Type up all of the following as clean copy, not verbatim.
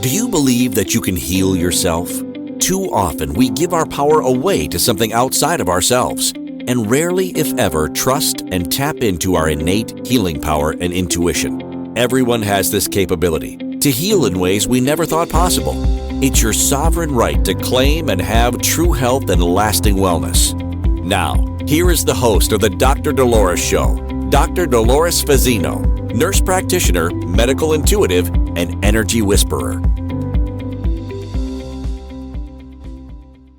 Do you believe that you can heal yourself? Too often, we give our power away to something outside of ourselves, and rarely, if ever, trust and tap into our innate healing power and intuition. Everyone has this capability to heal in ways we never thought possible. It's your sovereign right to claim and have true health and lasting wellness. Now, here is the host of the Dr. Dolores Show, Dr. Dolores Fazzino, nurse practitioner, medical intuitive, and energy whisperer.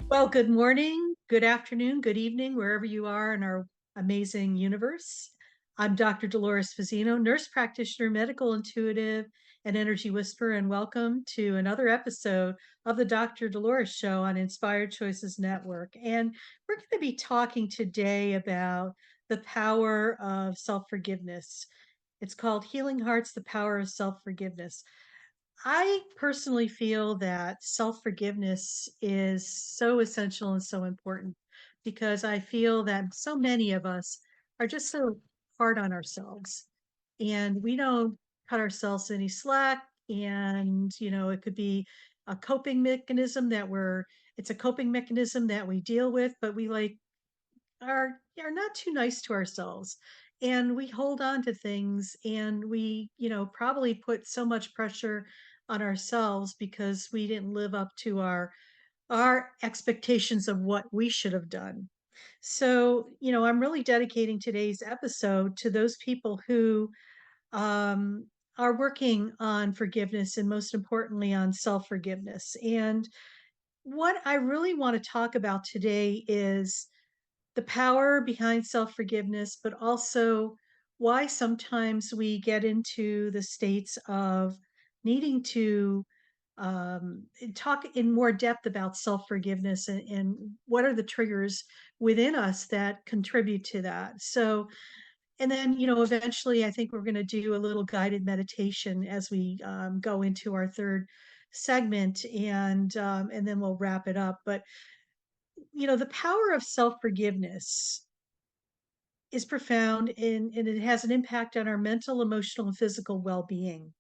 Well, good morning, good afternoon, good evening, wherever you are in our amazing universe. I'm Dr. Dolores Fazzino, nurse practitioner, medical intuitive, and energy whisperer, and welcome to another episode of the Dr. Dolores Show on Inspired Choices Network. And we're going to be talking today about the power of self-forgiveness. It's called Healing Hearts, the Power of Self-Forgiveness. I personally feel that self forgiveness is so essential and so important because I feel that so many of us are just so hard on ourselves and we don't cut ourselves any slack. And, it could be a coping mechanism it's a coping mechanism that we deal with, but we are not too nice to ourselves, and we hold on to things, and we probably put so much pressure on ourselves because we didn't live up to our expectations of what we should have done. So I'm really dedicating today's episode to those people who um are working on forgiveness, and most importantly on self-forgiveness. And what I really want to talk about today is the power behind self forgiveness, but also why sometimes we get into the states of needing to talk in more depth about self forgiveness, and what are the triggers within us that contribute to that. So, and then, eventually, I think we're going to do a little guided meditation as we go into our third segment, and then we'll wrap it up. But the power of self forgiveness is profound, and it has an impact on our mental, emotional, and physical well being.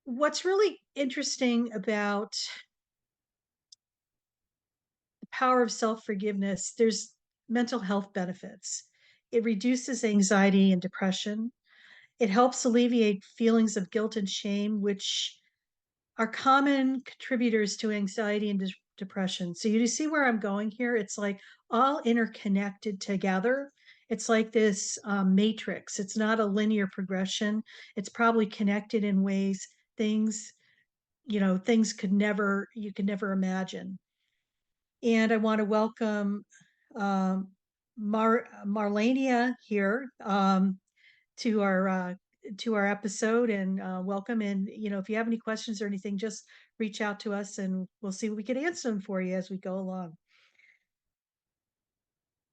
What's really interesting about the power of self forgiveness, there's mental health benefits. It reduces anxiety and depression. It helps alleviate feelings of guilt and shame, which are common contributors to anxiety and depression. So you see where I'm going here? It's like all interconnected together. It's like this matrix. It's not a linear progression. It's probably connected in ways things, things you could never imagine. And I want to welcome um, Marlania here, to our episode, and welcome. And if you have any questions or anything, just reach out to us and we'll see what we can answer them for you as we go along.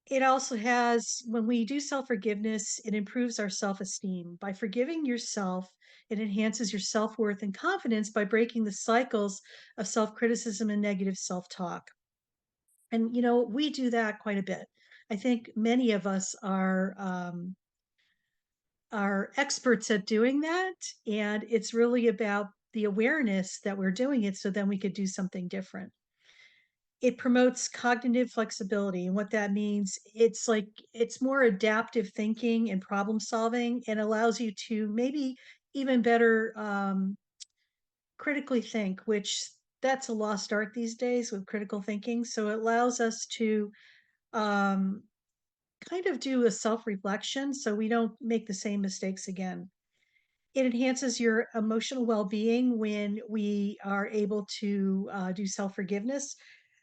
It also has, when we do self-forgiveness, it improves our self-esteem. By forgiving yourself, it enhances your self-worth and confidence by breaking the cycles of self-criticism and negative self-talk. And we do that quite a bit. I think many of us are experts at doing that. And it's really about the awareness that we're doing it so then we could do something different. It promotes cognitive flexibility. And what that means, it's more adaptive thinking and problem solving, and allows you to maybe even better critically think, which that's a lost art these days with critical thinking. So it allows us to um, kind of do a self reflection so we don't make the same mistakes again. It enhances your emotional well-being when we are able to do self-forgiveness.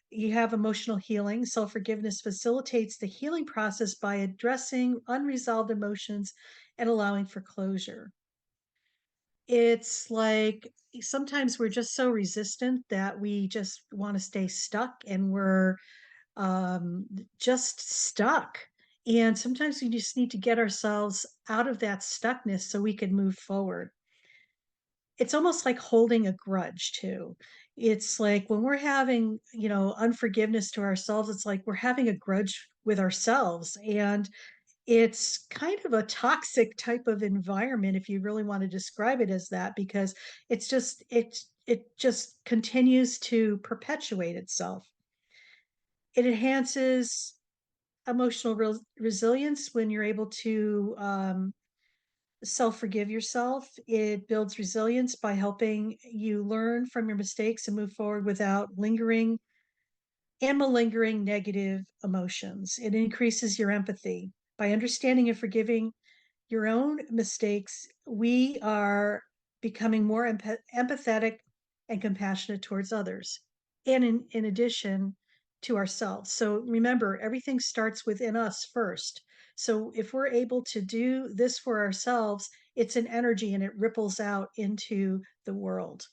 You have emotional healing. Self-forgiveness facilitates the healing process by addressing unresolved emotions and allowing for closure. It's like sometimes we're just so resistant that we just want to stay stuck, and we're um, just stuck. And sometimes we just need to get ourselves out of that stuckness so we can move forward. It's almost like holding a grudge too. It's like when we're having, unforgiveness to ourselves, it's like we're having a grudge with ourselves. And it's kind of a toxic type of environment if you really want to describe it as that, because it just continues to perpetuate itself. It enhances emotional resilience when you're able to self forgive yourself. It builds resilience by helping you learn from your mistakes and move forward without lingering and malingering negative emotions. It increases your empathy. By understanding and forgiving your own mistakes, we are becoming more empathetic and compassionate towards others, and in addition to ourselves. So remember, everything starts within us first. So if we're able to do this for ourselves, it's an energy and it ripples out into the world.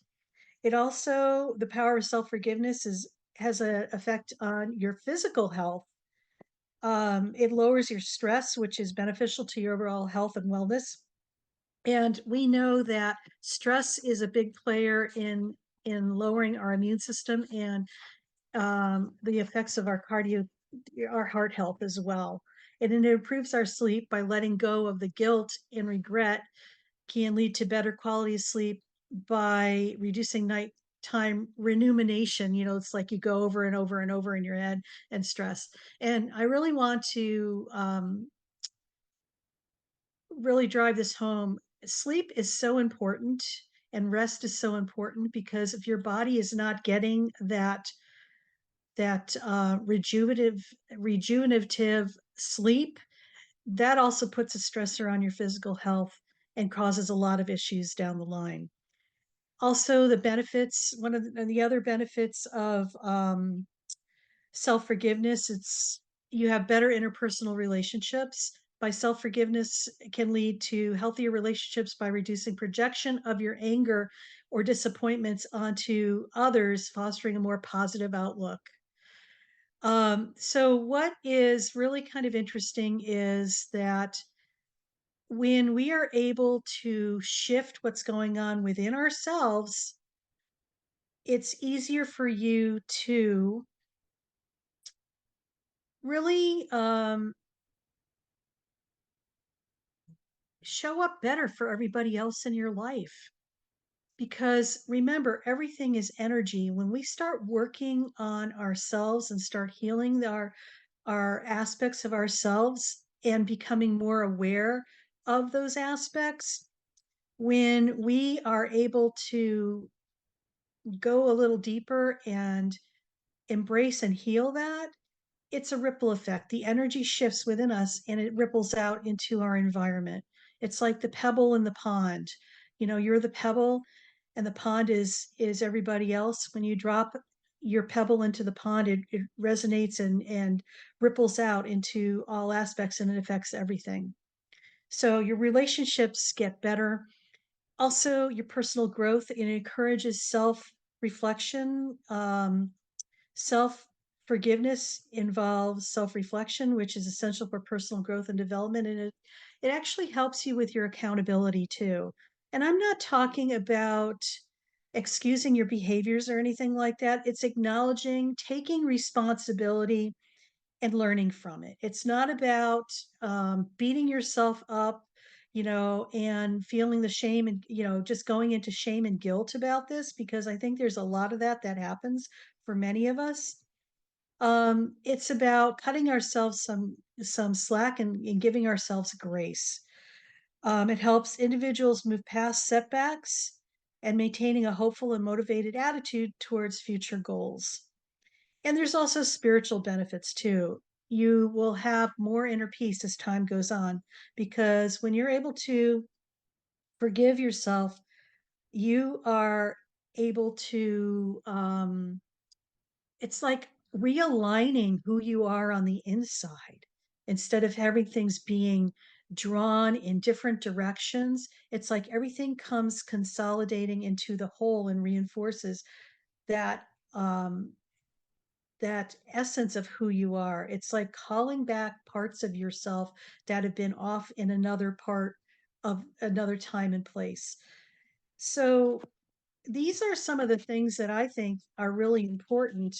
It also, the power of self forgiveness is has an effect on your physical health. It lowers your stress, which is beneficial to your overall health and wellness. And we know that stress is a big player in lowering our immune system and the effects of our heart health as well. And it improves our sleep by letting go of the guilt and regret can lead to better quality of sleep by reducing nighttime rumination. It's like you go over and over and over in your head and stress. And I really want to really drive this home. Sleep is so important and rest is so important, because if your body is not getting that rejuvenative sleep, that also puts a stressor on your physical health and causes a lot of issues down the line. Also, the benefits, one of the other benefits of self forgiveness, it's you have better interpersonal relationships. By self forgiveness can lead to healthier relationships by reducing projection of your anger or disappointments onto others, fostering a more positive outlook. So, what is really kind of interesting is that when we are able to shift what's going on within ourselves, it's easier for you to really show up better for everybody else in your life. Because remember, everything is energy. When we start working on ourselves and start healing our aspects of ourselves and becoming more aware of those aspects, when we are able to go a little deeper and embrace and heal that, it's a ripple effect. The energy shifts within us and it ripples out into our environment. It's like the pebble in the pond. You're the pebble and the pond is everybody else. When you drop your pebble into the pond, it resonates and ripples out into all aspects and it affects everything. So your relationships get better. Also, your personal growth, it encourages self reflection. Self forgiveness involves self reflection, which is essential for personal growth and development. And it actually helps you with your accountability too. And I'm not talking about excusing your behaviors or anything like that. It's acknowledging, taking responsibility, and learning from it. It's not about beating yourself up, and feeling the shame and, just going into shame and guilt about this, because I think there's a lot of that happens for many of us. It's about cutting ourselves some slack and giving ourselves grace. It helps individuals move past setbacks and maintaining a hopeful and motivated attitude towards future goals. And there's also spiritual benefits too. You will have more inner peace as time goes on, because when you're able to forgive yourself, you are able to it's like realigning who you are on the inside. Instead of having things being drawn in different directions, it's like everything comes consolidating into the whole and reinforces that um, that essence of who you are. It's like calling back parts of yourself that have been off in another part of another time and place. So these are some of the things that I think are really important,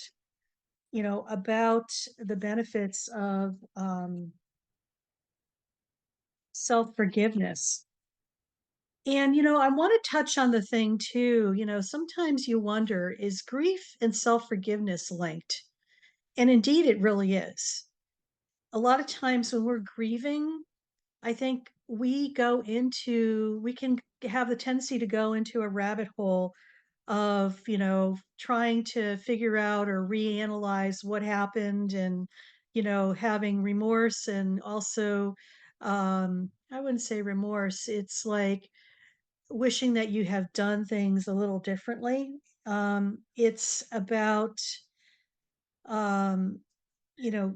about the benefits self-forgiveness. And, I want to touch on the thing too. Sometimes you wonder, is grief and self-forgiveness linked? And indeed, it really is. A lot of times when we're grieving, I think we can have the tendency to go into a rabbit hole of, trying to figure out or reanalyze what happened and, having remorse and also, I wouldn't say remorse. It's like wishing that you have done things a little differently. It's about, um, you know,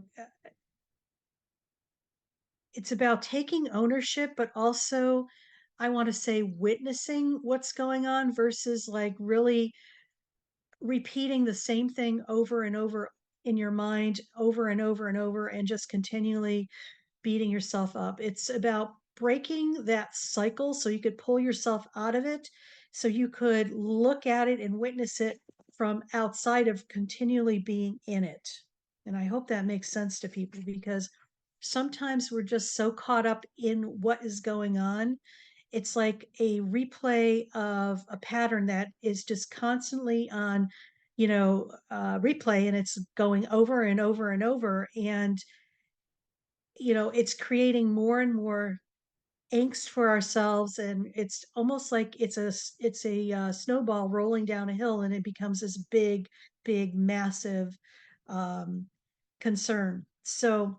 it's about taking ownership, but also I want to say witnessing what's going on versus like really repeating the same thing over and over in your mind over and over and over and just continually beating yourself up. It's about breaking that cycle so you could pull yourself out of it, so you could look at it and witness it from outside of continually being in it. And I hope that makes sense to people because sometimes we're just so caught up in what is going on. It's like a replay of a pattern that is just constantly on, replay, and it's going over and over and over. And it's creating more and more angst for ourselves, and it's almost like it's a snowball rolling down a hill, and it becomes this big massive um, concern. So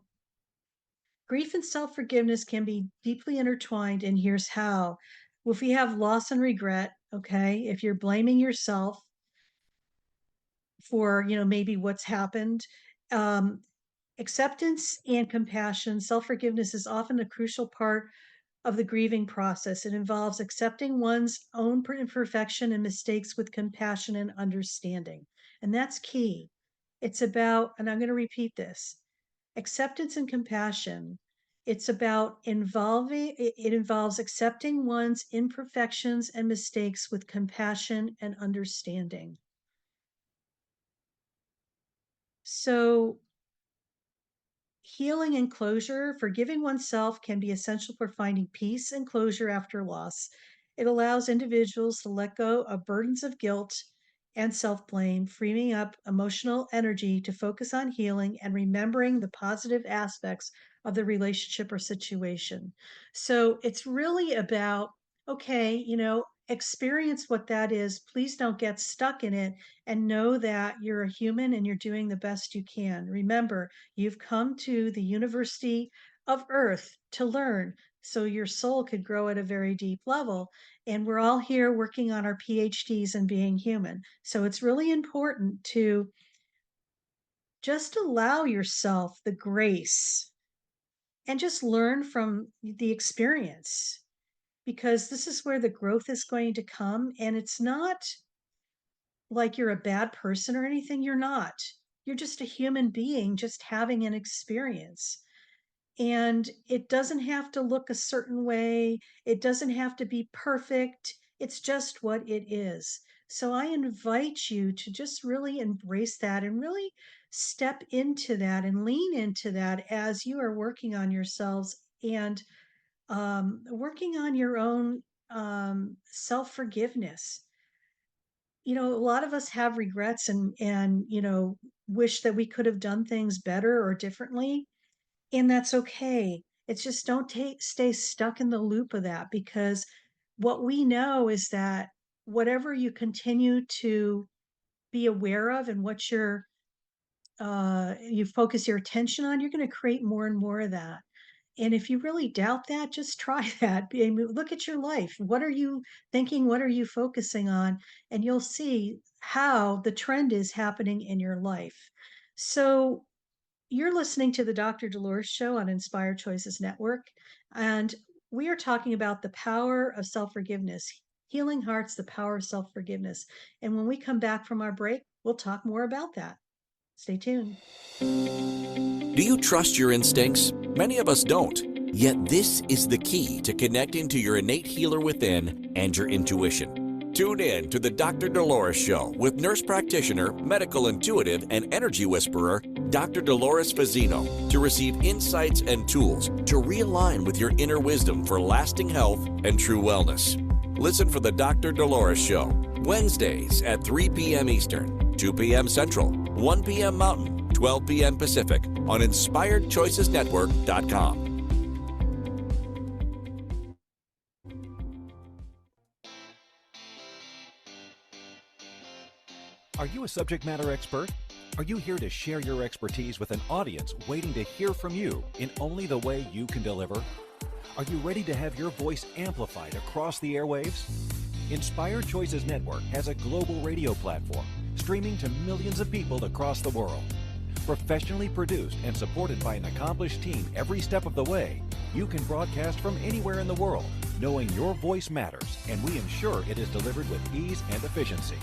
grief and self-forgiveness can be deeply intertwined, and here's how. If we have loss and regret, okay, if you're blaming yourself for maybe what's happened, um, acceptance and compassion, self-forgiveness is often a crucial part of the grieving process. It involves accepting one's own imperfection and mistakes with compassion and understanding. And that's key. It's about, and I'm going to repeat this, acceptance and compassion. It's about it involves accepting one's imperfections and mistakes with compassion and understanding. So healing and closure, forgiving oneself can be essential for finding peace and closure after loss. It allows individuals to let go of burdens of guilt and self blame, freeing up emotional energy to focus on healing and remembering the positive aspects of the relationship or situation. So it's really about, okay, experience what that is. Please don't get stuck in it and know that you're a human and you're doing the best you can. Remember, you've come to the University of Earth to learn so your soul could grow at a very deep level. And we're all here working on our PhDs and being human. So it's really important to just allow yourself the grace and just learn from the experience because this is where the growth is going to come. And it's not like you're a bad person or anything. You're not. You're just a human being just having an experience. And it doesn't have to look a certain way, it doesn't have to be perfect. It's just what it is. So I invite you to just really embrace that and really step into that and lean into that as you are working on yourselves and working on your own self forgiveness. A lot of us have regrets and wish that we could have done things better or differently, and that's okay. It's just don't stay stuck in the loop of that because what we know is that whatever you continue to be aware of and what you focus your attention on, you're going to create more and more of that. And if you really doubt that, just try that. Look at your life. What are you thinking? What are you focusing on? And you'll see how the trend is happening in your life. So you're listening to the Dr. Dolores Show on Inspired Choices Network. And we are talking about the power of self forgiveness, healing hearts, the power of self forgiveness. And when we come back from our break, we'll talk more about that. Stay tuned. Do you trust your instincts? Many of us don't. Yet this is the key to connecting to your innate healer within and your intuition. Tune in to the Dr. Dolores Show with nurse practitioner, medical intuitive, and energy whisperer, Dr. Dolores Fazzino to receive insights and tools to realign with your inner wisdom for lasting health and true wellness. Listen for the Dr. Dolores Show, Wednesdays at 3 p.m. Eastern, 2 p.m. Central, 1 p.m. Mountain, 12 p.m. Pacific on InspiredChoicesNetwork.com. Are you a subject matter expert? Are you here to share your expertise with an audience waiting to hear from you in only the way you can deliver? Are you ready to have your voice amplified across the airwaves? Inspired Choices Network has a global radio platform streaming to millions of people across the world. Professionally produced and supported by an accomplished team every step of the way, you can broadcast from anywhere in the world, knowing your voice matters, and we ensure it is delivered with ease and efficiency.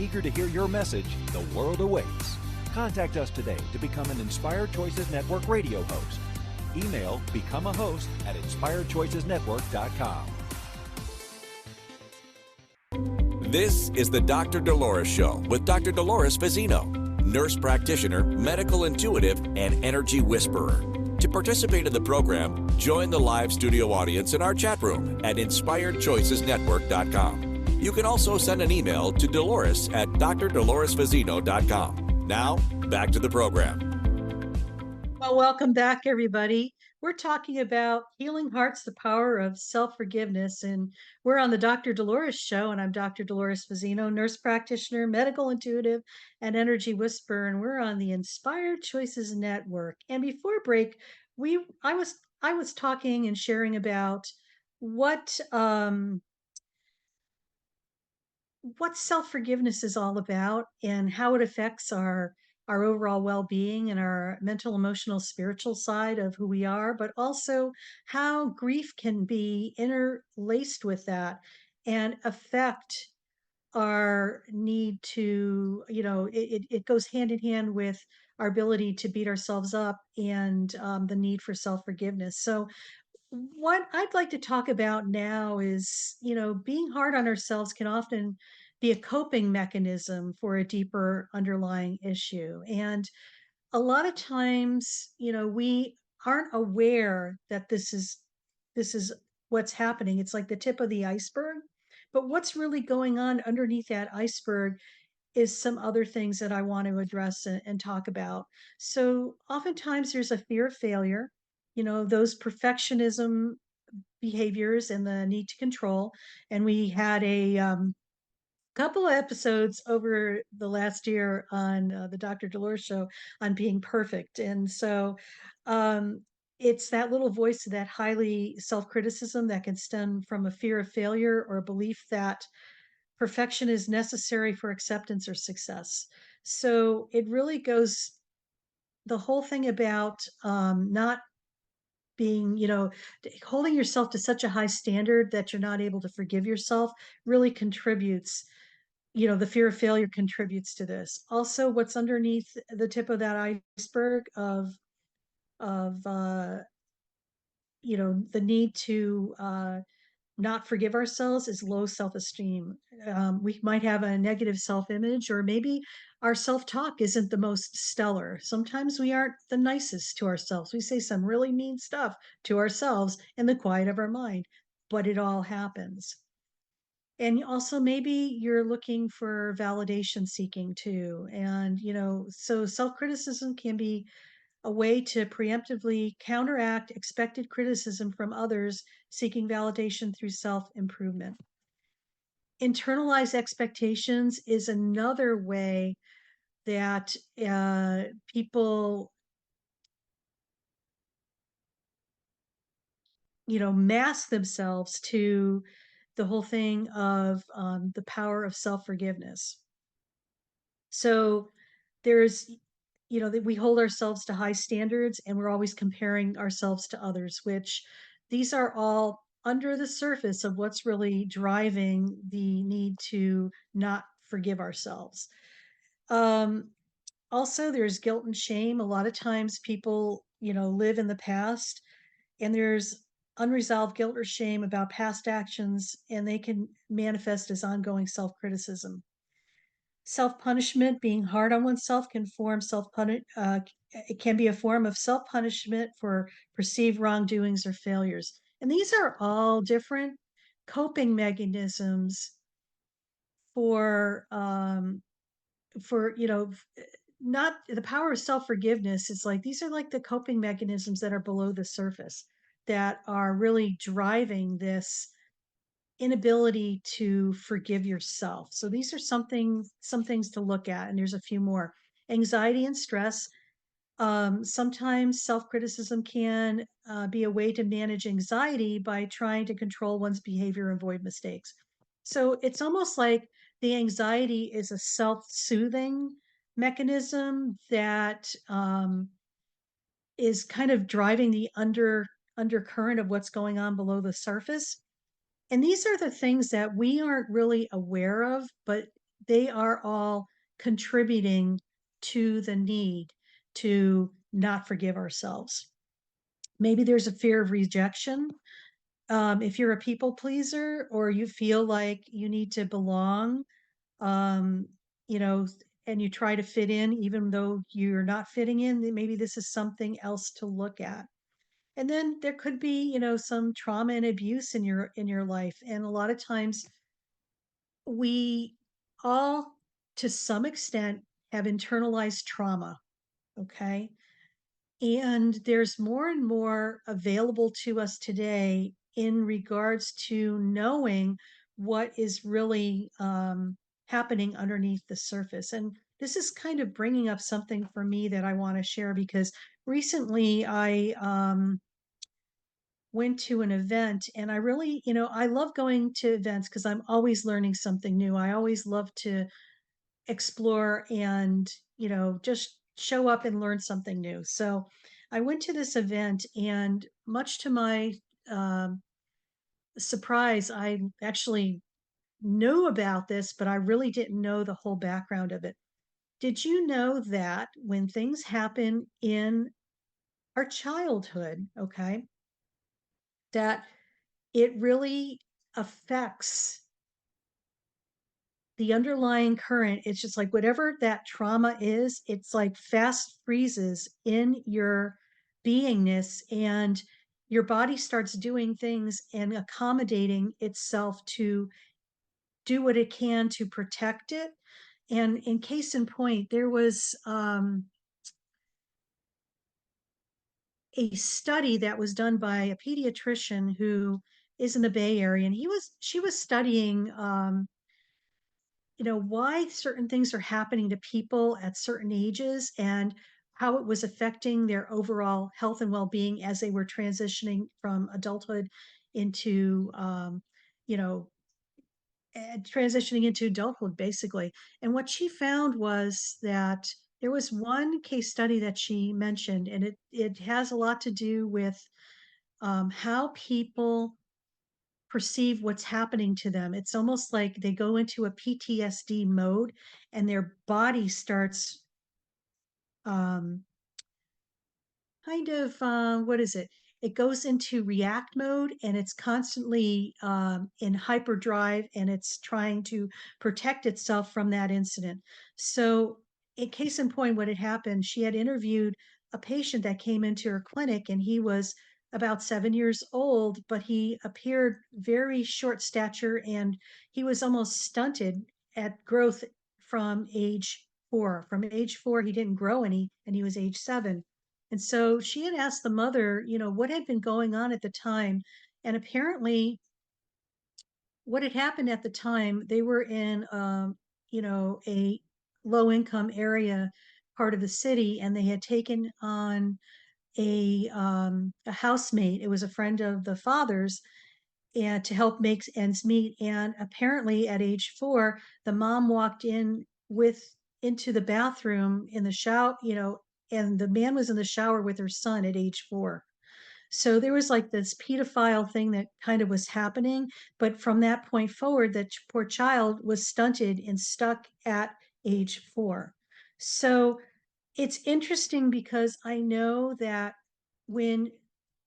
Eager to hear your message, the world awaits. Contact us today to become an Inspired Choices Network radio host. Email become a host at inspiredchoicesnetwork.com. This is the Dr. Dolores Show with Dr. Dolores Fazzino, nurse practitioner, medical intuitive, and energy whisperer. To participate in the program, join the live studio audience in our chat room at inspiredchoicesnetwork.com. You can also send an email to Dolores at drdoloresfazzino.com. Now, back to the program. Well, welcome back, everybody. We're talking about healing hearts, the power of self-forgiveness, and we're on the Dr. Dolores Show, and I'm Dr. Dolores Fazzino, nurse practitioner, medical intuitive, and energy whisperer, and we're on the Inspired Choices Network. And before break, I was talking and sharing about what self-forgiveness is all about and how it affects our overall well-being and our mental, emotional, spiritual side of who we are, but also how grief can be interlaced with that and affect our need to, it goes hand in hand with our ability to beat ourselves up and the need for self-forgiveness. So what I'd like to talk about now is, being hard on ourselves can often be a coping mechanism for a deeper underlying issue. And a lot of times, we aren't aware that this is what's happening. It's like the tip of the iceberg. But what's really going on underneath that iceberg is some other things that I want to address and talk about. So oftentimes there's a fear of failure, those perfectionism behaviors and the need to control. And we had a couple of episodes over the last year on the Dr. Dolores Show on being perfect. And so it's that little voice of that highly self-criticism that can stem from a fear of failure or a belief that perfection is necessary for acceptance or success. So it really goes the whole thing about not being, holding yourself to such a high standard that you're not able to forgive yourself really contributes, the fear of failure contributes to this. Also, what's underneath the tip of that iceberg of the need to not forgive ourselves is low self-esteem. We might have a negative self-image, or maybe our self-talk isn't the most stellar. Sometimes we aren't the nicest to ourselves. We say some really mean stuff to ourselves in the quiet of our mind, but it all happens. And also maybe you're looking for validation seeking too. And, so self-criticism can be a way to preemptively counteract expected criticism from others seeking validation through self-improvement. Internalized expectations is another way that people, mask themselves to the whole thing of the power of self-forgiveness. So there's, that we hold ourselves to high standards and we're always comparing ourselves to others, which these are all under the surface of what's really driving the need to not forgive ourselves. Also, there's guilt and shame. A lot of times people, live in the past and there's unresolved guilt or shame about past actions, and they can manifest as ongoing self-criticism. Self-punishment, being hard on oneself, can form self-punish. It can be a form of self-punishment for perceived wrongdoings or failures, and these are all different coping mechanisms for not the power of self-forgiveness. It's like these are like the coping mechanisms that are below the surface that are really driving this inability to forgive yourself. So these are some things to look at, and there's a few more. Anxiety and stress. Sometimes self-criticism can be a way to manage anxiety by trying to control one's behavior and avoid mistakes. So it's almost like the anxiety is a self-soothing mechanism that is kind of driving the undercurrent of what's going on below the surface. And these are the things that we aren't really aware of, but they are all contributing to the need to not forgive ourselves. Maybe there's a fear of rejection. If you're a people pleaser or you feel like you need to belong, um, you know, and you try to fit in even though you're not fitting in, then maybe this is something else to look at. And then there could be, some trauma and abuse in your life. And a lot of times we all, to some extent, have internalized trauma. Okay. And there's more and more available to us today in regards to knowing what is really happening underneath the surface. And this is kind of bringing up something for me that I want to share, because recently I went to an event, and I really, I love going to events because I'm always learning something new. I always love to explore and, just show up and learn something new. So I went to this event, and much to my um, surprise, I actually knew about this, but I really didn't know the whole background of it. Did you know that when things happen in our childhood, okay, that it really affects the underlying current? It's just like whatever that trauma is, it's like fast freezes in your beingness, and your body starts doing things and accommodating itself to do what it can to protect it. And in case in point, there was a study that was done by a pediatrician who is in the Bay Area, and she was studying why certain things are happening to people at certain ages, and how it was affecting their overall health and well-being as they were transitioning from adulthood into you know transitioning into adulthood, basically. And what she found was that there was one case study that she mentioned, and it has a lot to do with how people perceive what's happening to them. It's almost like they go into a PTSD mode, and their body starts um, kind of what is it? It goes into react mode, and it's constantly in hyperdrive, and it's trying to protect itself from that incident. So, in case in point, what had happened, she had interviewed a patient that came into her clinic, and he was about 7 years old, but he appeared very short stature, and he was almost stunted at growth from age 4. From age 4, he didn't grow any, and he was age 7. And so she had asked the mother, what had been going on at the time. And apparently, what had happened at the time, they were in, a low income area part of the city, and they had taken on a housemate. It was a friend of the father's, and to help make ends meet. And apparently, at age 4, the mom walked into the bathroom in the shower, and the man was in the shower with her son at age 4. So there was like this pedophile thing that kind of was happening. But from that point forward, that poor child was stunted and stuck at age 4. So it's interesting because I know that when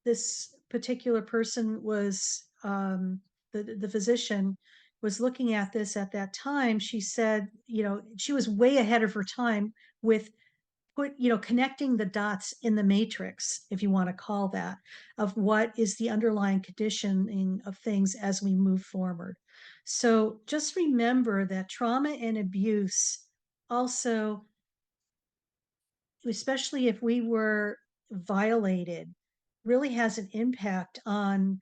this particular person was the physician was looking at this at that time, she said, she was way ahead of her time with connecting the dots in the matrix, if you want to call that, of what is the underlying conditioning of things as we move forward. So just remember that trauma and abuse also, especially if we were violated, really has an impact on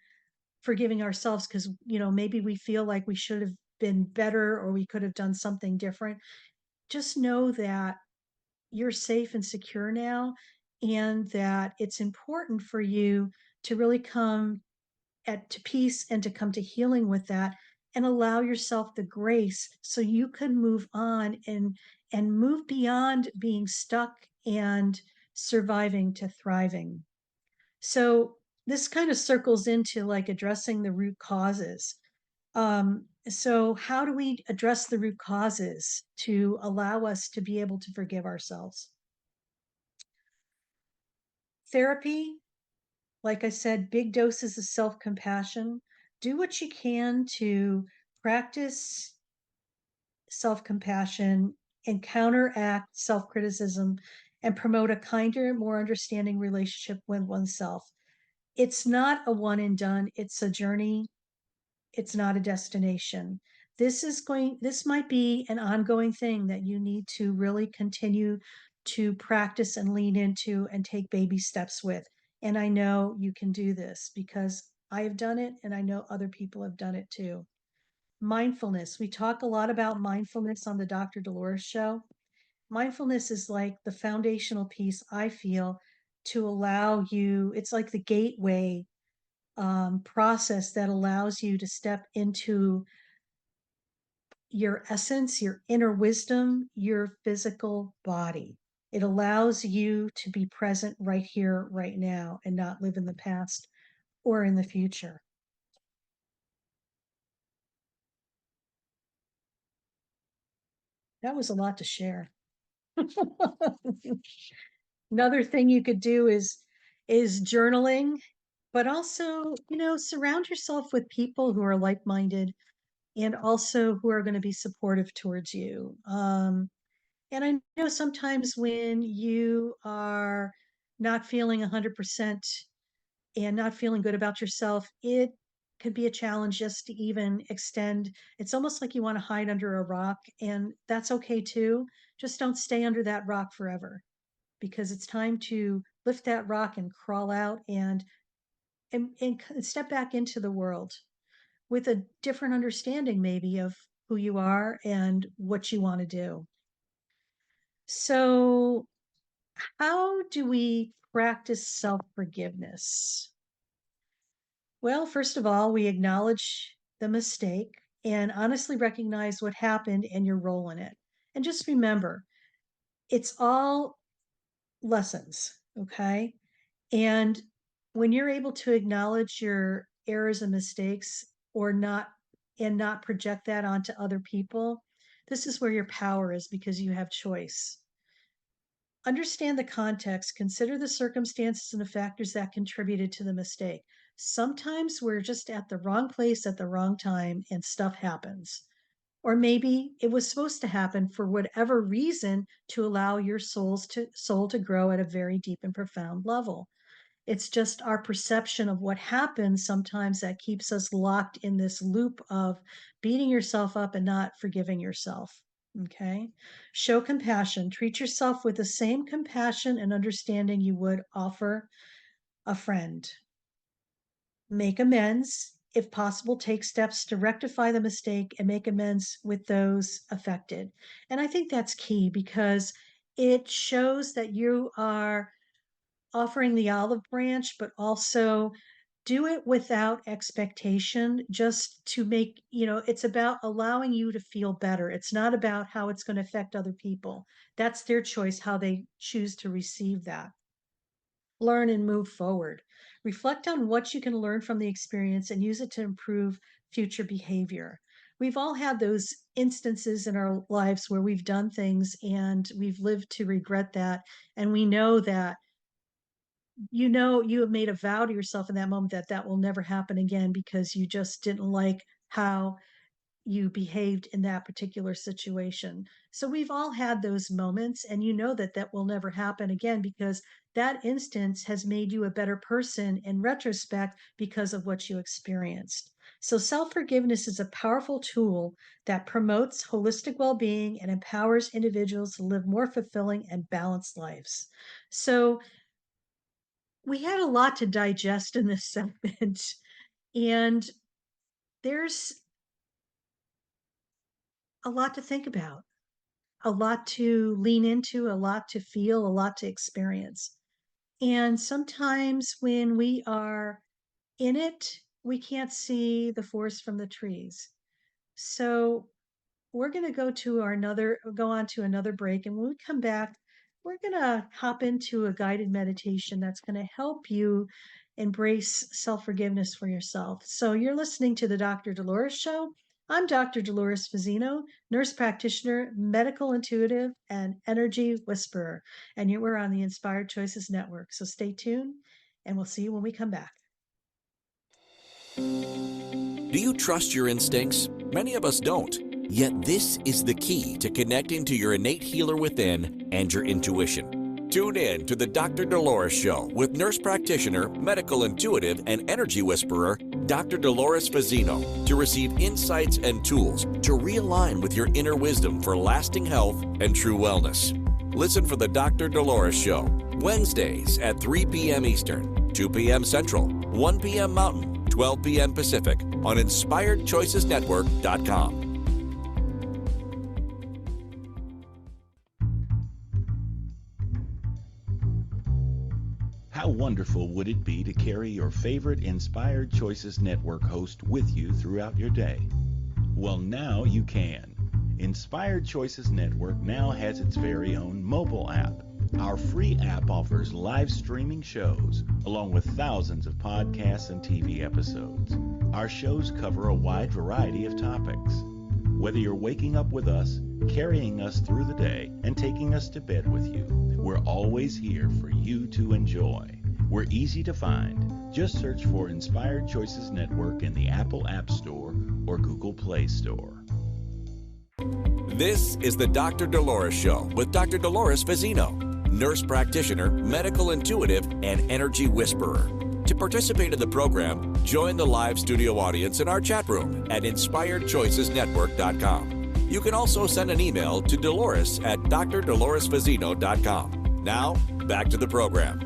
forgiving ourselves, because maybe we feel like we should have been better or we could have done something different. Just know that you're safe and secure now, and that it's important for you to really come to peace and to come to healing with that, and allow yourself the grace so you can move on and move beyond being stuck and surviving to thriving. So this kind of circles into like addressing the root causes. So how do we address the root causes to allow us to be able to forgive ourselves? Therapy, like I said, big doses of self-compassion. Do what you can to practice self-compassion and counteract self-criticism and promote a kinder, more understanding relationship with oneself. It's not a one and done, it's a journey. It's not a destination. This might be an ongoing thing that you need to really continue to practice and lean into and take baby steps with. And I know you can do this because I have done it and I know other people have done it too. Mindfulness. We talk a lot about mindfulness on the Dr. Dolores Show. Mindfulness is like the foundational piece, I feel, to allow you, it's like the gateway process that allows you to step into your essence, your inner wisdom, your physical body. It allows you to be present right here, right now, and not live in the past or in the future. That was a lot to share. Another thing you could do is journaling, but also, surround yourself with people who are like-minded and also who are going to be supportive towards you. And I know sometimes when you are not feeling 100% and not feeling good about yourself, it could be a challenge just to even extend. It's almost like you want to hide under a rock, and that's okay too. Just don't stay under that rock forever, because it's time to lift that rock and crawl out and step back into the world with a different understanding, maybe, of who you are and what you want to do. So, how do we practice self forgiveness? Well, first of all, we acknowledge the mistake and honestly recognize what happened and your role in it. And just remember, it's all lessons, okay? And when you're able to acknowledge your errors and mistakes, or not, and not project that onto other people, this is where your power is, because you have choice. Understand the context, consider the circumstances and the factors that contributed to the mistake. Sometimes we're just at the wrong place at the wrong time and stuff happens. Or maybe it was supposed to happen for whatever reason to allow your soul to grow at a very deep and profound level. It's just our perception of what happens sometimes that keeps us locked in this loop of beating yourself up and not forgiving yourself. Okay. Show compassion. Treat yourself with the same compassion and understanding you would offer a friend. Make amends. If possible, take steps to rectify the mistake and make amends with those affected. And I think that's key, because it shows that you are offering the olive branch, but also do it without expectation, just to make, it's about allowing you to feel better. It's not about how it's going to affect other people. That's their choice, how they choose to receive that. Learn and move forward. Reflect on what you can learn from the experience and use it to improve future behavior. We've all had those instances in our lives where we've done things and we've lived to regret that. And we know that you have made a vow to yourself in that moment that that will never happen again, because you just didn't like how you behaved in that particular situation. So we've all had those moments, and you know that that will never happen again because that instance has made you a better person in retrospect because of what you experienced. So self forgiveness is a powerful tool that promotes holistic well being and empowers individuals to live more fulfilling and balanced lives. So we had a lot to digest in this segment, and there's a lot to think about, a lot to lean into, a lot to feel, a lot to experience. And sometimes when we are in it, we can't see the forest from the trees. So we're going to go on to another break. And when we come back, we're going to hop into a guided meditation that's going to help you embrace self forgiveness for yourself. So you're listening to the Dr. Dolores Show. I'm Dr. Dolores Fazzino, nurse practitioner, medical intuitive, and energy whisperer. And we're on the Inspired Choices Network. So stay tuned, and we'll see you when we come back. Do you trust your instincts? Many of us don't. Yet this is the key to connecting to your innate healer within and your intuition. Tune in to the Dr. Dolores Show with nurse practitioner, medical intuitive, and energy whisperer, Dr. Dolores Fazzino, to receive insights and tools to realign with your inner wisdom for lasting health and true wellness. Listen for the Dr. Dolores Show, Wednesdays at 3 p.m. Eastern, 2 p.m. Central, 1 p.m. Mountain, 12 p.m. Pacific on InspiredChoicesNetwork.com. How wonderful would it be to carry your favorite Inspired Choices Network host with you throughout your day? Well, now you can. Inspired Choices Network now has its very own mobile app. Our free app offers live streaming shows, along with thousands of podcasts and TV episodes. Our shows cover a wide variety of topics. Whether you're waking up with us, carrying us through the day, and taking us to bed with you, we're always here for you to enjoy. We're easy to find. Just search for Inspired Choices Network in the Apple App Store or Google Play Store. This is the Dr. Dolores Show with Dr. Dolores Fazzino, nurse practitioner, medical intuitive, and energy whisperer. To participate in the program, join the live studio audience in our chat room at InspiredChoicesNetwork.com. You can also send an email to Dolores at drdoloresfazzino.com. Now, back to the program.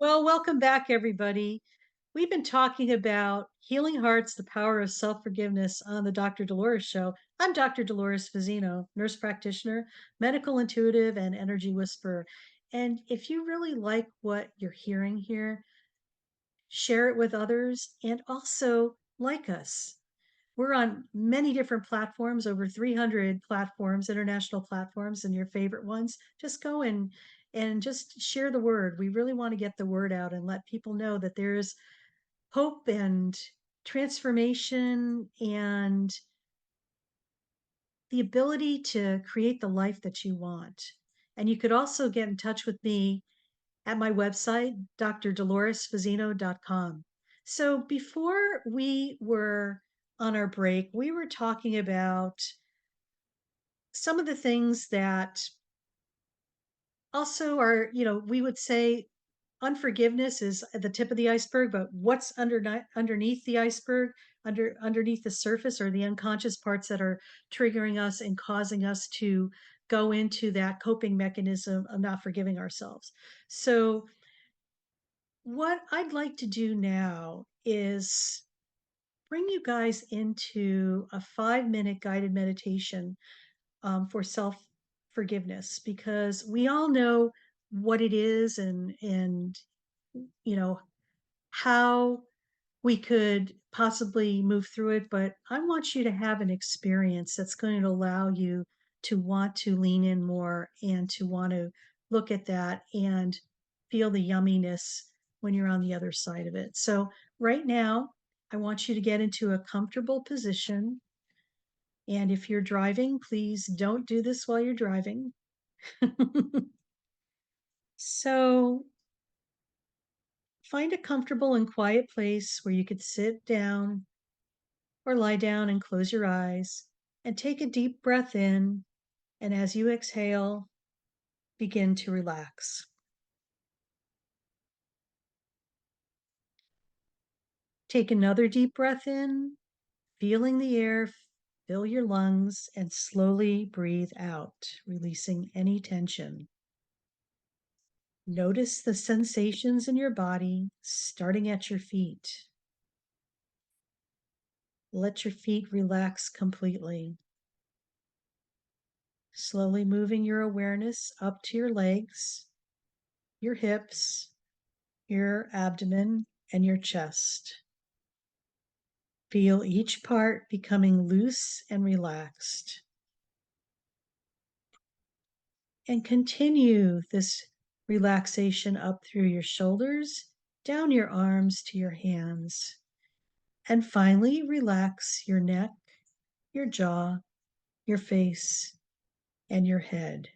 Well, welcome back, everybody. We've been talking about healing hearts, the power of self-forgiveness on the Dr. Dolores Show. I'm Dr. Dolores Fazzino, nurse practitioner, medical intuitive, and energy whisperer. And if you really like what you're hearing here, share it with others and also like us. We're on many different platforms, over 300 platforms, international platforms, and your favorite ones. Just go and just share the word. We really want to get the word out and let people know that there's hope and transformation and the ability to create the life that you want. And you could also get in touch with me at my website, drdoloresfazzino.com. So before we were on our break, we were talking about some of the things that also are, we would say unforgiveness is at the tip of the iceberg, but what's underneath the iceberg, underneath the surface, are the unconscious parts that are triggering us and causing us to go into that coping mechanism of not forgiving ourselves. So what I'd like to do now is bring you guys into a 5-minute guided meditation for self forgiveness, because we all know what it is and how we could possibly move through it. But I want you to have an experience that's going to allow you to want to lean in more and to want to look at that and feel the yumminess when you're on the other side of it. So right now, I want you to get into a comfortable position. And if you're driving, please don't do this while you're driving. So find a comfortable and quiet place where you could sit down or lie down and close your eyes and take a deep breath in. And as you exhale, begin to relax. Take another deep breath in, feeling the air fill your lungs, and slowly breathe out, releasing any tension. Notice the sensations in your body, starting at your feet. Let your feet relax completely. Slowly moving your awareness up to your legs, your hips, your abdomen, and your chest. Feel each part becoming loose and relaxed. And continue this relaxation up through your shoulders, down your arms to your hands. And finally, relax your neck, your jaw, your face, and your head.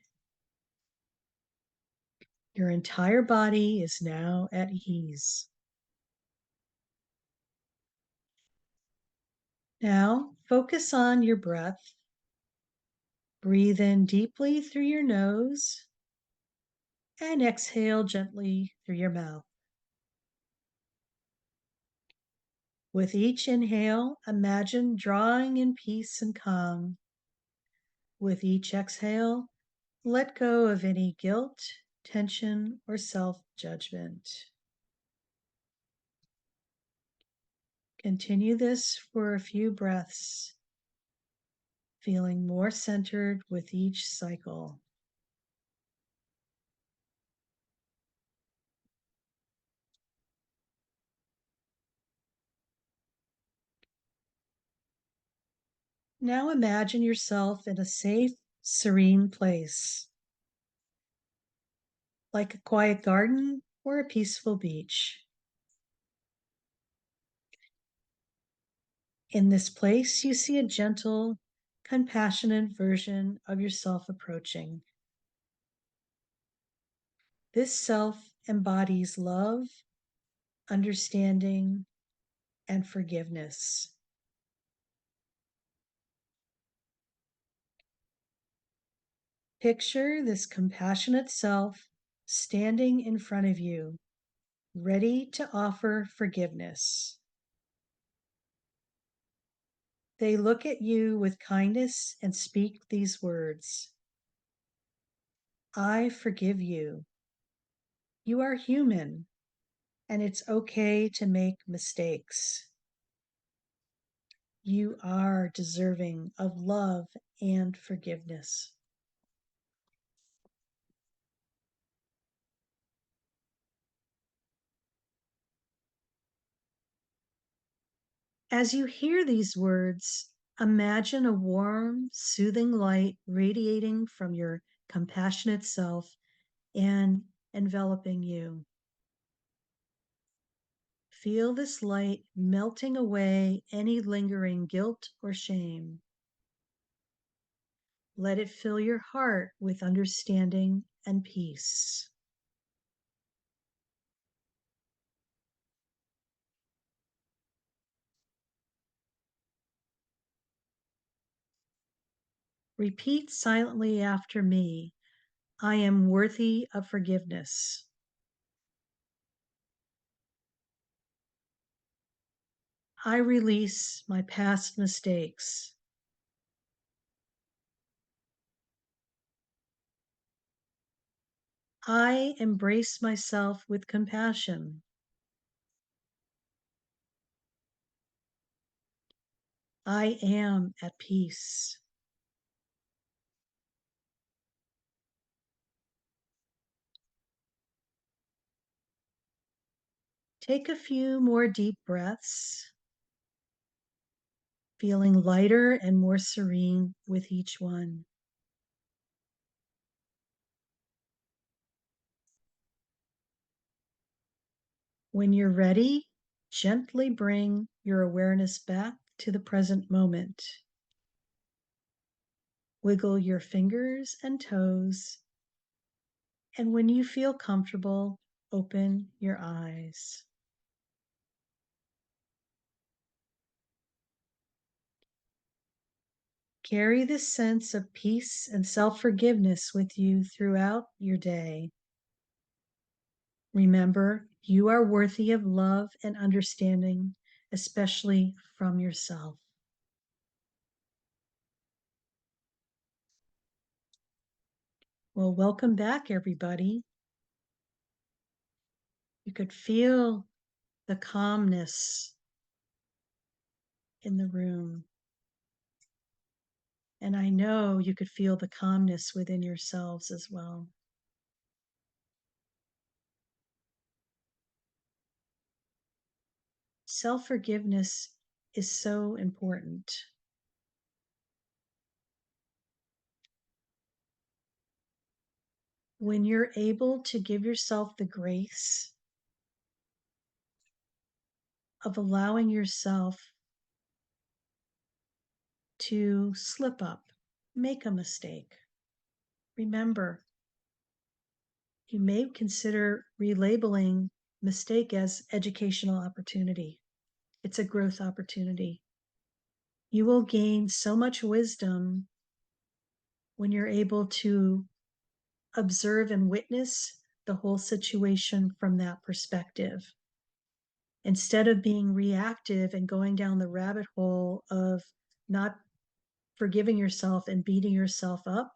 Your entire body is now at ease. Now, focus on your breath. Breathe in deeply through your nose and exhale gently through your mouth. With each inhale, imagine drawing in peace and calm. With each exhale, let go of any guilt, tension, or self-judgment. Continue this for a few breaths, feeling more centered with each cycle. Now imagine yourself in a safe, serene place, like a quiet garden or a peaceful beach. In this place, you see a gentle, compassionate version of yourself approaching. This self embodies love, understanding, and forgiveness. Picture this compassionate self standing in front of you, ready to offer forgiveness. They look at you with kindness and speak these words: I forgive you. You are human, and it's okay to make mistakes. You are deserving of love and forgiveness. As you hear these words, imagine a warm, soothing light radiating from your compassionate self and enveloping you. Feel this light melting away any lingering guilt or shame. Let it fill your heart with understanding and peace. Repeat silently after me. I am worthy of forgiveness. I release my past mistakes. I embrace myself with compassion. I am at peace. Take a few more deep breaths, feeling lighter and more serene with each one. When you're ready, gently bring your awareness back to the present moment. Wiggle your fingers and toes, and when you feel comfortable, open your eyes. Carry this sense of peace and self-forgiveness with you throughout your day. Remember, you are worthy of love and understanding, especially from yourself. Well, welcome back, everybody. You could feel the calmness in the room. And I know you could feel the calmness within yourselves as well. Self-forgiveness is so important. When you're able to give yourself the grace of allowing yourself to slip up, make a mistake. Remember, you may consider relabeling mistake as educational opportunity. It's a growth opportunity. You will gain so much wisdom when you're able to observe and witness the whole situation from that perspective. Instead of being reactive and going down the rabbit hole of not forgiving yourself and beating yourself up,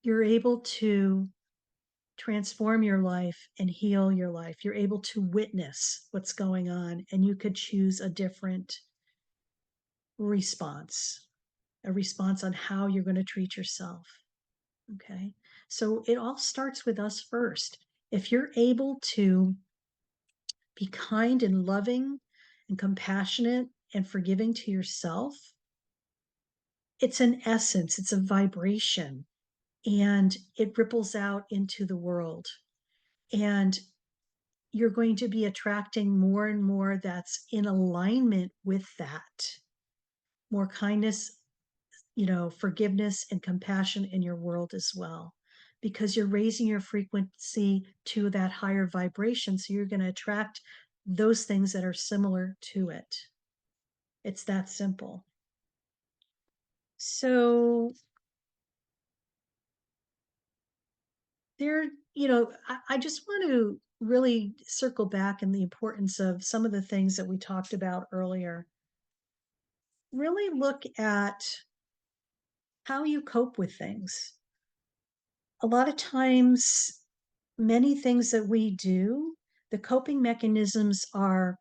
you're able to transform your life and heal your life. You're able to witness what's going on, and you could choose a different response, a response on how you're going to treat yourself. Okay. So it all starts with us first. If you're able to be kind and loving and compassionate and forgiving to yourself, it's an essence, it's a vibration, and it ripples out into the world. And you're going to be attracting more and more that's in alignment with that. More kindness, forgiveness and compassion in your world as well, because you're raising your frequency to that higher vibration. So you're going to attract those things that are similar to it. It's that simple. So I just want to really circle back in the importance of some of the things that we talked about earlier. Really look at how you cope with things. A lot of times, many things that we do, the coping mechanisms are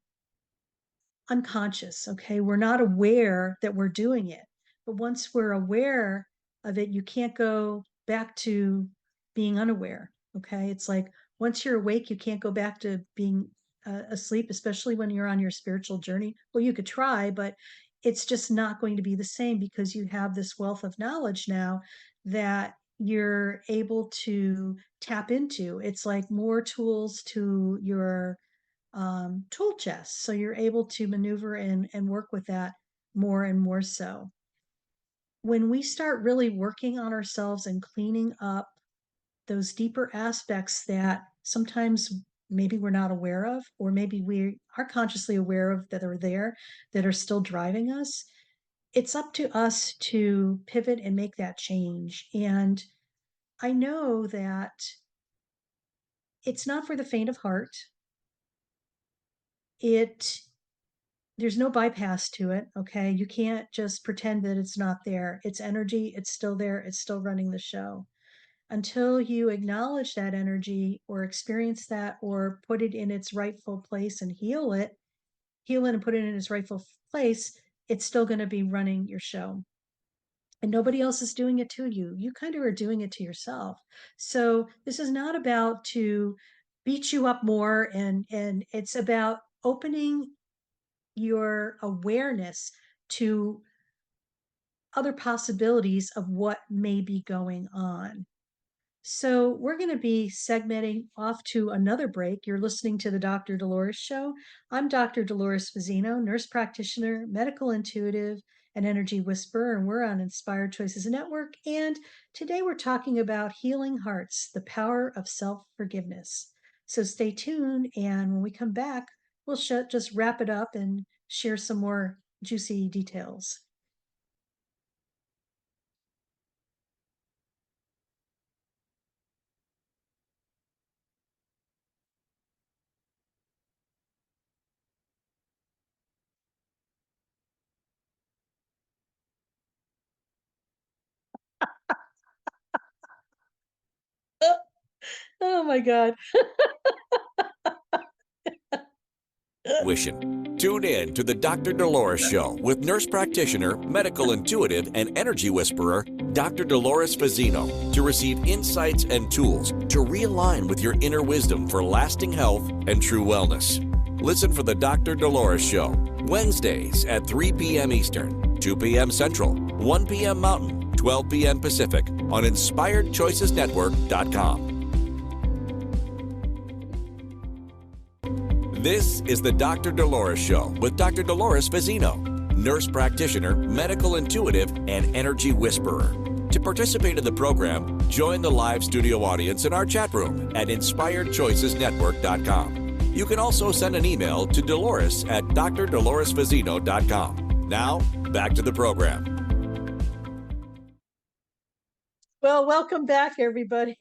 unconscious, okay? We're not aware that we're doing it. But once we're aware of it, you can't go back to being unaware, okay? It's like once you're awake, you can't go back to being asleep, especially when you're on your spiritual journey. Well, you could try, but it's just not going to be the same because you have this wealth of knowledge now that you're able to tap into. It's like more tools to your tool chest. So you're able to maneuver and work with that more and more so. When we start really working on ourselves and cleaning up those deeper aspects that sometimes maybe we're not aware of, or maybe we are consciously aware of that are there, that are still driving us, it's up to us to pivot and make that change. And I know that it's not for the faint of heart. There's no bypass to it. Okay. You can't just pretend that it's not there. It's energy. It's still there. It's still running the show. Until you acknowledge that energy or experience that or put it in its rightful place and heal it and put it in its rightful place, it's still going to be running your show. And nobody else is doing it to you. You kind of are doing it to yourself. So this is not about to beat you up more, and it's about opening your awareness to other possibilities of what may be going on. So we're going to be segmenting off to another break. You're listening to the Dr. Dolores Show. I'm Dr. Dolores Fazzino, nurse practitioner, medical intuitive, and energy whisperer, and we're on Inspired Choices Network. And today we're talking about healing hearts, the power of self-forgiveness. So stay tuned, and when we come back, we'll just wrap it up and share some more juicy details. Oh my God. Intuition. Tune in to the Dr. Dolores Show with nurse practitioner, medical intuitive, and energy whisperer, Dr. Dolores Fazzino, to receive insights and tools to realign with your inner wisdom for lasting health and true wellness. Listen for the Dr. Dolores Show, Wednesdays at 3 p.m. Eastern, 2 p.m. Central, 1 p.m. Mountain, 12 p.m. Pacific on InspiredChoicesNetwork.com. This is the Dr. Dolores Show with Dr. Dolores Fazzino, nurse practitioner, medical intuitive, and energy whisperer. To participate in the program, join the live studio audience in our chat room at InspiredChoicesNetwork.com. You can also send an email to Dolores at drdoloresfazzino.com. Now, back to the program. Well, welcome back, everybody.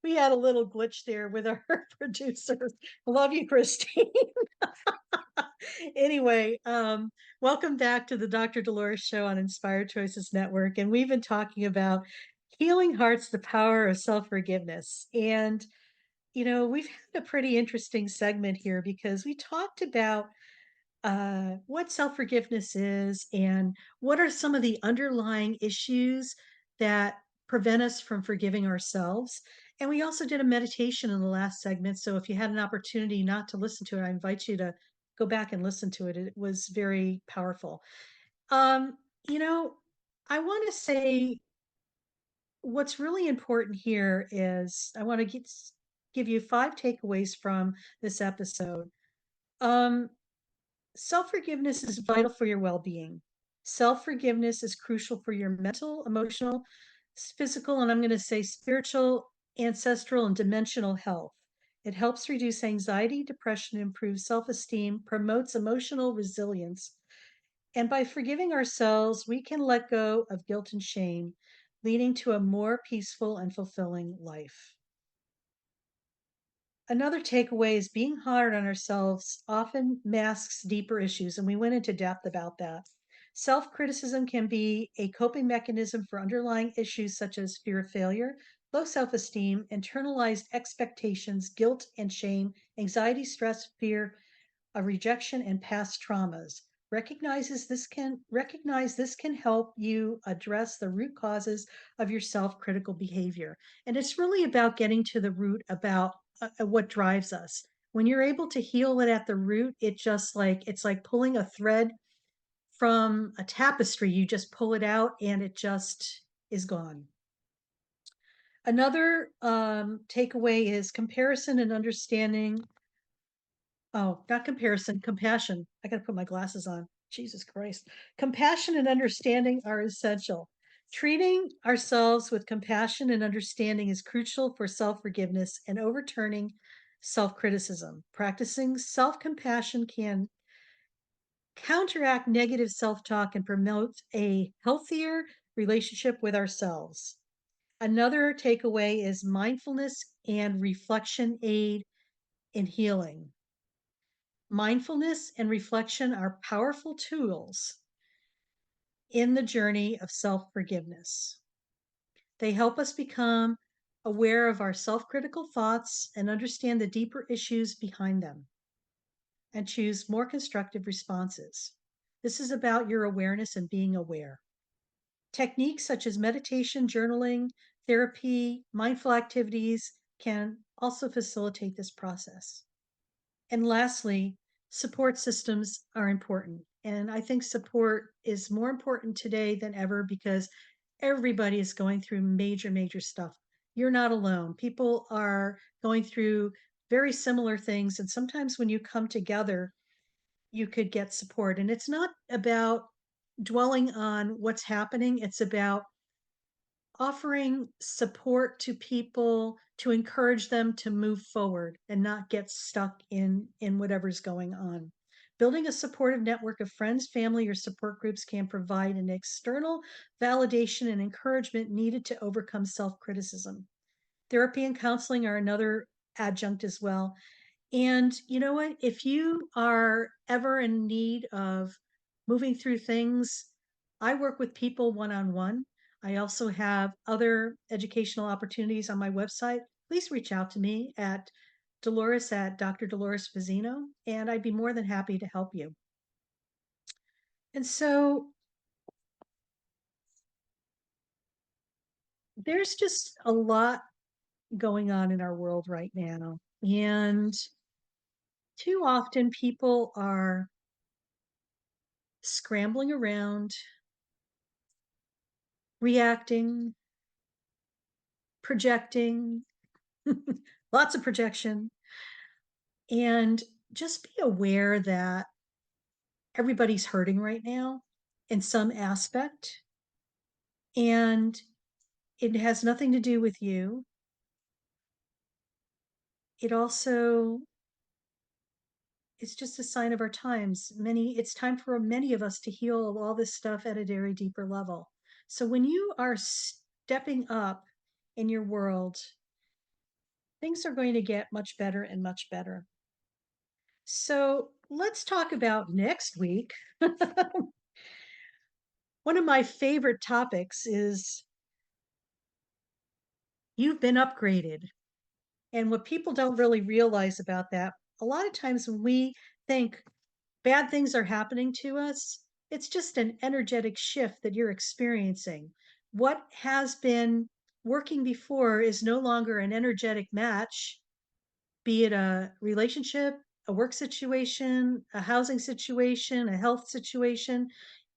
We had a little glitch there with our producer. Love you, Christine. Anyway, welcome back to the Dr. Dolores Show on Inspired Choices Network. And we've been talking about healing hearts, the power of self-forgiveness. And, we've had a pretty interesting segment here because we talked about what self-forgiveness is and what are some of the underlying issues that prevent us from forgiving ourselves. And we also did a meditation in the last segment. So if you had an opportunity not to listen to it, I invite you to go back and listen to it. It was very powerful. Um, you know, I want to say what's really important here is I want to give you 5 takeaways from this episode. Um, Self-forgiveness is vital for your well-being. Self-forgiveness is crucial for your mental, emotional, physical, and I'm going to say spiritual, ancestral, and dimensional health. It helps reduce anxiety, depression, improves self-esteem, promotes emotional resilience. And by forgiving ourselves, we can let go of guilt and shame, leading to a more peaceful and fulfilling life. Another takeaway is being hard on ourselves often masks deeper issues, and we went into depth about that. Self criticism can be a coping mechanism for underlying issues such as fear of failure, low self esteem, internalized expectations, guilt and shame, anxiety, stress, fear of rejection, and past traumas. Recognize this can help you address the root causes of your self-critical behavior. And it's really about getting to the root about what drives us. When you're able to heal it at the root, it's like pulling a thread from a tapestry. You just pull it out and it just is gone. Another takeaway is comparison and understanding. Oh, not comparison, compassion. I got to put my glasses on. Jesus Christ. Compassion and understanding are essential. Treating ourselves with compassion and understanding is crucial for self forgiveness and overturning self criticism. Practicing self compassion can counteract negative self talk and promote a healthier relationship with ourselves. Another takeaway is mindfulness and reflection aid in healing. Mindfulness and reflection are powerful tools in the journey of self forgiveness. They help us become aware of our self critical thoughts and understand the deeper issues behind them and choose more constructive responses. This is about your awareness and being aware. Techniques such as meditation, journaling, therapy, mindful activities can also facilitate this process. And lastly, support systems are important. And I think support is more important today than ever because everybody is going through major, major stuff. You're not alone. People are going through very similar things. And sometimes when you come together, you could get support. And it's not about dwelling on what's happening, it's about offering support to people to encourage them to move forward and not get stuck in whatever's going on. Building a supportive network of friends, family, or support groups can provide an external validation and encouragement needed to overcome self-criticism. Therapy and counseling are another adjunct as well. And you know what? If you are ever in need of moving through things, I work with people one-on-one. I also have other educational opportunities on my website. Please reach out to me at Dolores at Dr. Dolores Fazzino, and I'd be more than happy to help you. And so there's just a lot going on in our world right now. And too often people are scrambling around, reacting, projecting, lots of projection. And just be aware that everybody's hurting right now in some aspect. And it has nothing to do with you. It also is just a sign of our times. It's time for many of us to heal all this stuff at a very deeper level. So when you are stepping up in your world, things are going to get much better and much better. So let's talk about next week. One of my favorite topics is you've been upgraded. And what people don't really realize about that, a lot of times when we think bad things are happening to us, it's just an energetic shift that you're experiencing. What has been working before is no longer an energetic match, be it a relationship, a work situation, a housing situation, a health situation.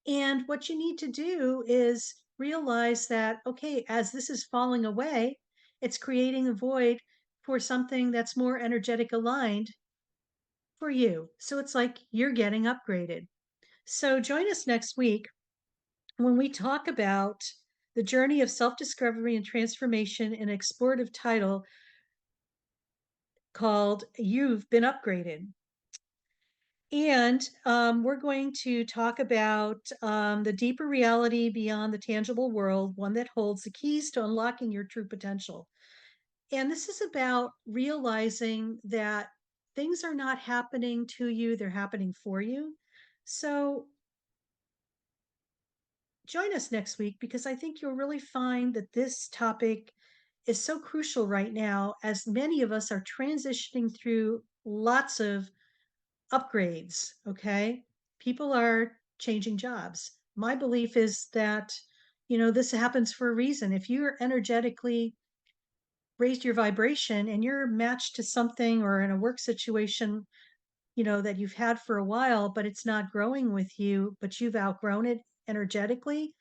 And what you need to do is realize that, okay, as this is falling away, it's creating a void for something that's more energetic aligned for you. So it's like you're getting upgraded. So join us next week when we talk about the journey of self-discovery and transformation in an explorative title called You've Been Upgraded. And we're going to talk about the deeper reality beyond the tangible world, one that holds the keys to unlocking your true potential. And this is about realizing that things are not happening to you, they're happening for you. So join us next week because I think you'll really find that this topic is so crucial right now as many of us are transitioning through lots of upgrades. Okay. People are changing jobs. My belief is that, this happens for a reason. If you're energetically raised your vibration and you're matched to something or in a work situation, that you've had for a while, but it's not growing with you, but you've outgrown it energetically,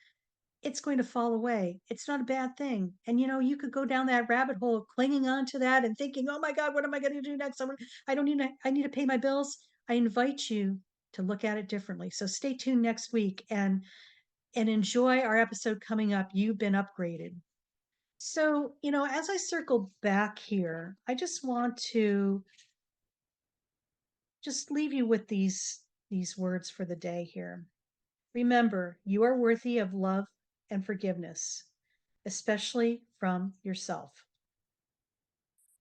it's going to fall away. It's not a bad thing. And you could go down that rabbit hole of clinging on to that and thinking, oh my God, what am I going to do next? I need to pay my bills. I invite you to look at it differently. So stay tuned next week and enjoy our episode coming up. You've been upgraded. So, as I circle back here, I just want to just leave you with these words for the day here. Remember, you are worthy of love and forgiveness, especially from yourself.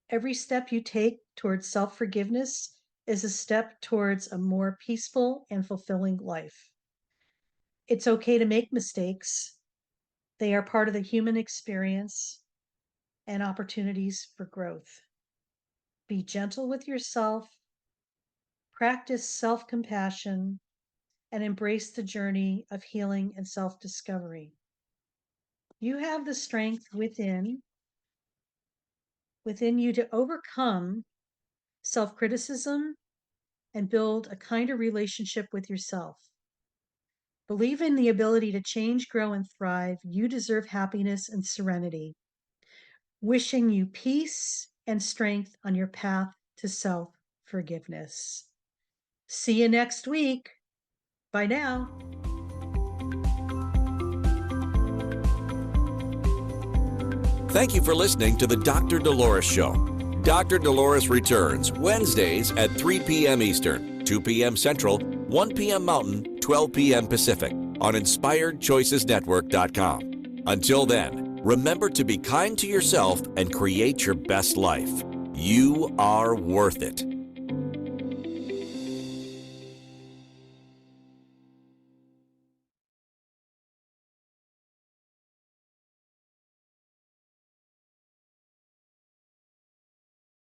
Every step you take towards self-forgiveness is a step towards a more peaceful and fulfilling life. It's okay to make mistakes. They are part of the human experience and opportunities for growth. Be gentle with yourself, practice self-compassion, and embrace the journey of healing and self-discovery. You have the strength within you to overcome self-criticism and build a kinder relationship with yourself. Believe in the ability to change, grow, and thrive. You deserve happiness and serenity. Wishing you peace and strength on your path to self-forgiveness. See you next week. Bye now. Thank you for listening to the Dr. Dolores Show. Dr. Dolores returns Wednesdays at 3 p.m. Eastern, 2 p.m. Central, 1 p.m. Mountain, 12 p.m. Pacific on InspiredChoicesNetwork.com. Until then, remember to be kind to yourself and create your best life. You are worth it.